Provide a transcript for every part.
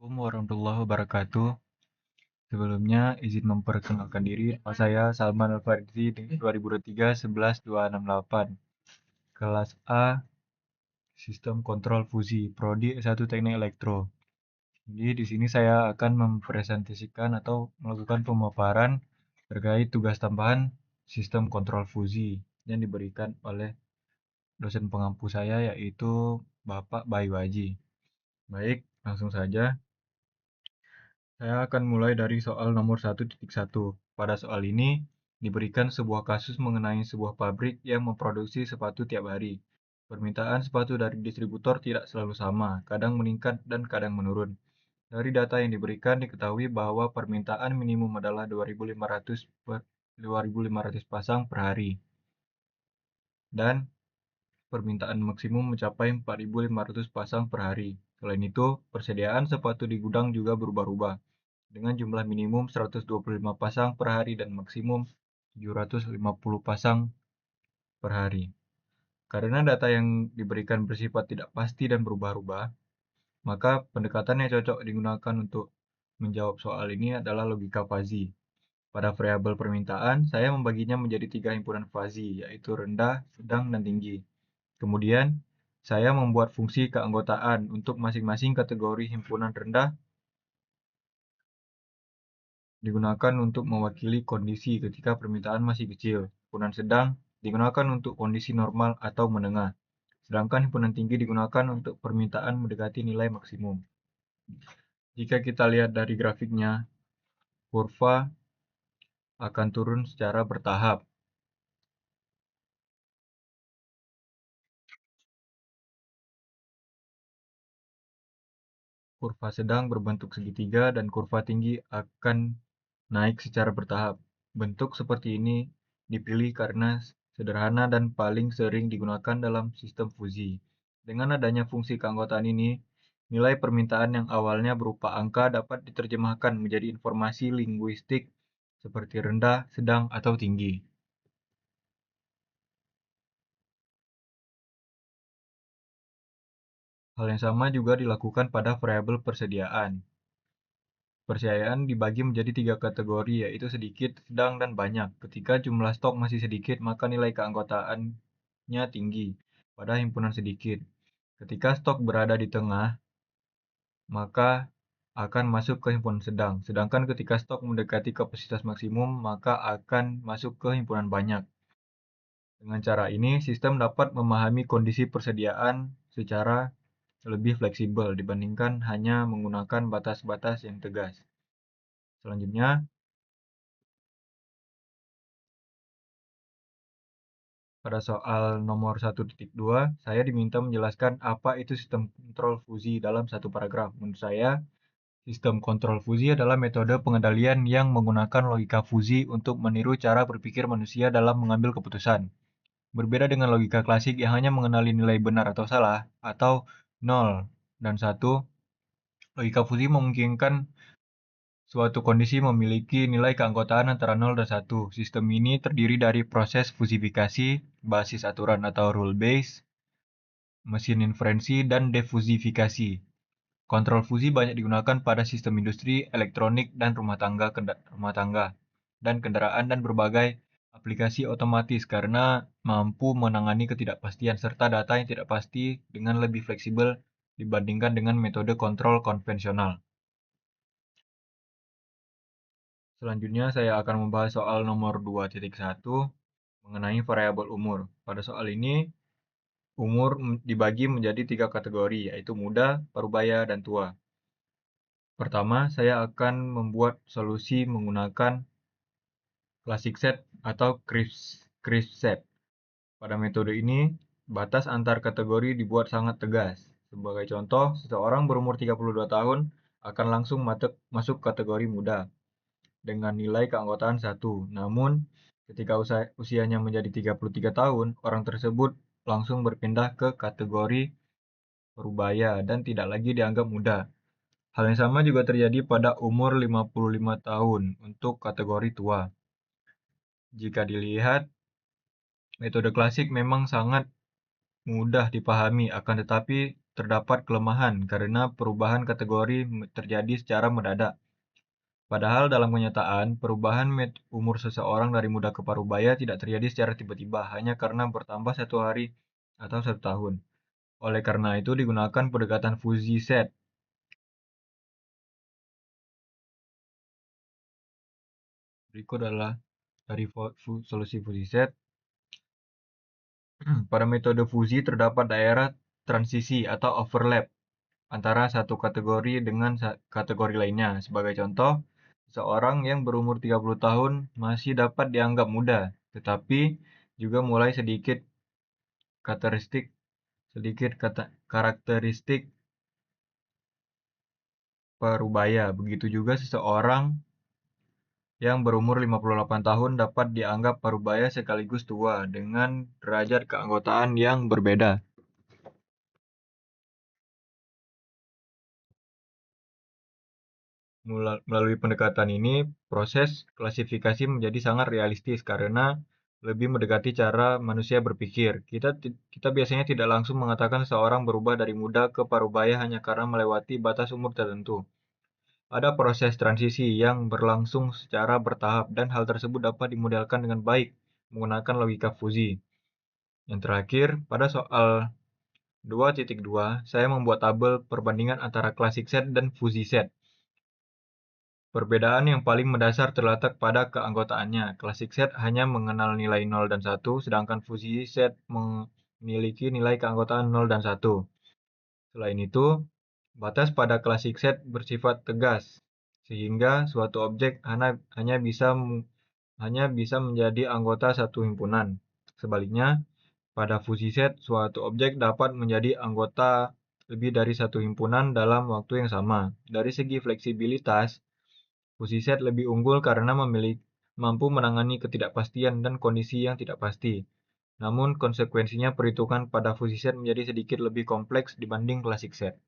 Assalamualaikum warahmatullahi wabarakatuh. Sebelumnya izin memperkenalkan diri. Nama saya Salman Al-Farisi 2023 11268. Kelas A Sistem Kontrol Fusi, Prodi S1 Teknik Elektro. Jadi di sini saya akan mempresentasikan atau melakukan pemaparan terkait tugas tambahan sistem kontrol fusi yang diberikan oleh dosen pengampu saya yaitu Bapak Bayu Waji. Baik, langsung saja. Saya akan mulai dari soal nomor 1.1. Pada soal ini, diberikan sebuah kasus mengenai sebuah pabrik yang memproduksi sepatu tiap hari. Permintaan sepatu dari distributor tidak selalu sama, kadang meningkat dan kadang menurun. Dari data yang diberikan diketahui bahwa permintaan minimum adalah 2.500 pasang per hari dan permintaan maksimum mencapai 4.500 pasang per hari. Selain itu, persediaan sepatu di gudang juga berubah-ubah, dengan jumlah minimum 125 pasang per hari dan maksimum 750 pasang per hari. Karena data yang diberikan bersifat tidak pasti dan berubah-ubah, maka pendekatan yang cocok digunakan untuk menjawab soal ini adalah logika fuzzy. Pada variabel permintaan, saya membaginya menjadi 3 himpunan fuzzy, yaitu rendah, sedang, dan tinggi. Kemudian, saya membuat fungsi keanggotaan untuk masing-masing kategori. Himpunan rendah digunakan untuk mewakili kondisi ketika permintaan masih kecil. Himpunan sedang digunakan untuk kondisi normal atau menengah. Sedangkan himpunan tinggi digunakan untuk permintaan mendekati nilai maksimum. Jika kita lihat dari grafiknya, kurva akan turun secara bertahap. Kurva sedang berbentuk segitiga dan kurva tinggi akan naik secara bertahap. Bentuk seperti ini dipilih karena sederhana dan paling sering digunakan dalam sistem fusi. Dengan adanya fungsi keanggotaan ini, nilai permintaan yang awalnya berupa angka dapat diterjemahkan menjadi informasi linguistik seperti rendah, sedang, atau tinggi. Hal yang sama juga dilakukan pada variabel persediaan. Persediaan dibagi menjadi 3 kategori, yaitu sedikit, sedang, dan banyak. Ketika jumlah stok masih sedikit, maka nilai keanggotaannya tinggi pada himpunan sedikit. Ketika stok berada di tengah, maka akan masuk ke himpunan sedang. Sedangkan ketika stok mendekati kapasitas maksimum, maka akan masuk ke himpunan banyak. Dengan cara ini, sistem dapat memahami kondisi persediaan secara lebih fleksibel dibandingkan hanya menggunakan batas-batas yang tegas. Selanjutnya, pada soal nomor 1.2, saya diminta menjelaskan apa itu sistem kontrol fusi dalam satu paragraf. Menurut saya, sistem kontrol fusi adalah metode pengendalian yang menggunakan logika fusi untuk meniru cara berpikir manusia dalam mengambil keputusan. Berbeda dengan logika klasik yang hanya mengenali nilai benar atau salah, atau 0 dan 1, logika fusi memungkinkan suatu kondisi memiliki nilai keanggotaan antara 0 dan 1. Sistem ini terdiri dari proses fusifikasi, basis aturan atau rule base, mesin inferensi, dan defusifikasi. Kontrol fusi banyak digunakan pada sistem industri, elektronik, dan rumah tangga, dan kendaraan dan berbagai aplikasi otomatis karena mampu menangani ketidakpastian serta data yang tidak pasti dengan lebih fleksibel dibandingkan dengan metode kontrol konvensional. Selanjutnya saya akan membahas soal nomor 2.1 mengenai variabel umur. Pada soal ini, umur dibagi menjadi 3 kategori, yaitu muda, parubaya, dan tua. Pertama, saya akan membuat solusi menggunakan classic set atau crisp set. Pada metode ini, batas antar kategori dibuat sangat tegas. Sebagai contoh, seseorang berumur 32 tahun akan langsung masuk kategori muda dengan nilai keanggotaan 1. Namun, ketika usianya menjadi 33 tahun, orang tersebut langsung berpindah ke kategori parubaya dan tidak lagi dianggap muda. Hal yang sama juga terjadi pada umur 55 tahun untuk kategori tua. Jika dilihat, metode klasik memang sangat mudah dipahami, akan tetapi terdapat kelemahan karena perubahan kategori terjadi secara mendadak. Padahal dalam kenyataan, perubahan umur seseorang dari muda ke parubaya tidak terjadi secara tiba-tiba, hanya karena bertambah 1 hari atau 1 tahun. Oleh karena itu digunakan pendekatan fuzzy set. Berikut adalah dari solusi fuzzy set. Pada metode fuzzy terdapat daerah transisi atau overlap antara satu kategori dengan kategori lainnya. Sebagai contoh, seorang yang berumur 30 tahun masih dapat dianggap muda, tetapi juga mulai karakteristik parubaya. Begitu juga seseorang yang berumur 58 tahun dapat dianggap parubaya sekaligus tua dengan derajat keanggotaan yang berbeda. Melalui pendekatan ini, proses klasifikasi menjadi sangat realistis karena lebih mendekati cara manusia berpikir. Kita biasanya tidak langsung mengatakan seorang berubah dari muda ke parubaya hanya karena melewati batas umur tertentu. Ada proses transisi yang berlangsung secara bertahap dan hal tersebut dapat dimodelkan dengan baik menggunakan logika fuzzy. Yang terakhir, pada soal 2.2, saya membuat tabel perbandingan antara classic set dan fuzzy set. Perbedaan yang paling mendasar terletak pada keanggotaannya. Classic set hanya mengenal nilai 0 dan 1, sedangkan fuzzy set memiliki nilai keanggotaan 0 dan 1. Selain itu, batas pada classic set bersifat tegas, sehingga suatu objek hanya bisa menjadi anggota satu himpunan. Sebaliknya, pada fuzzy set, suatu objek dapat menjadi anggota lebih dari satu himpunan dalam waktu yang sama. Dari segi fleksibilitas, fuzzy set lebih unggul karena mampu menangani ketidakpastian dan kondisi yang tidak pasti. Namun, konsekuensinya perhitungan pada fuzzy set menjadi sedikit lebih kompleks dibanding classic set.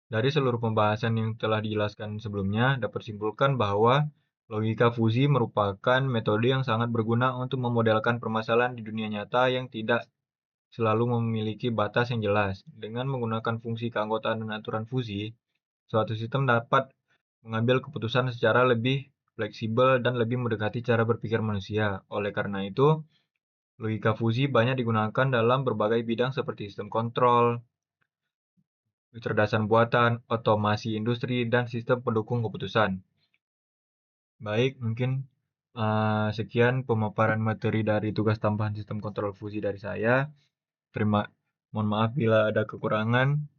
Dari seluruh pembahasan yang telah dijelaskan sebelumnya, dapat disimpulkan bahwa logika fuzzy merupakan metode yang sangat berguna untuk memodelkan permasalahan di dunia nyata yang tidak selalu memiliki batas yang jelas. Dengan menggunakan fungsi keanggotaan dan aturan fuzzy, suatu sistem dapat mengambil keputusan secara lebih fleksibel dan lebih mendekati cara berpikir manusia. Oleh karena itu, logika fuzzy banyak digunakan dalam berbagai bidang seperti sistem kontrol, kecerdasan buatan, otomasi industri, dan sistem pendukung keputusan. Baik, mungkin sekian pemaparan materi dari tugas tambahan sistem kontrol fuzzy dari saya. Mohon maaf bila ada kekurangan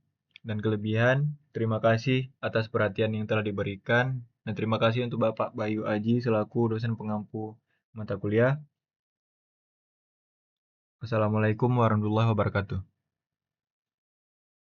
dan kelebihan. Terima kasih atas perhatian yang telah diberikan. Dan terima kasih untuk Bapak Bayu Aji selaku dosen pengampu mata kuliah. Wassalamualaikum warahmatullahi wabarakatuh.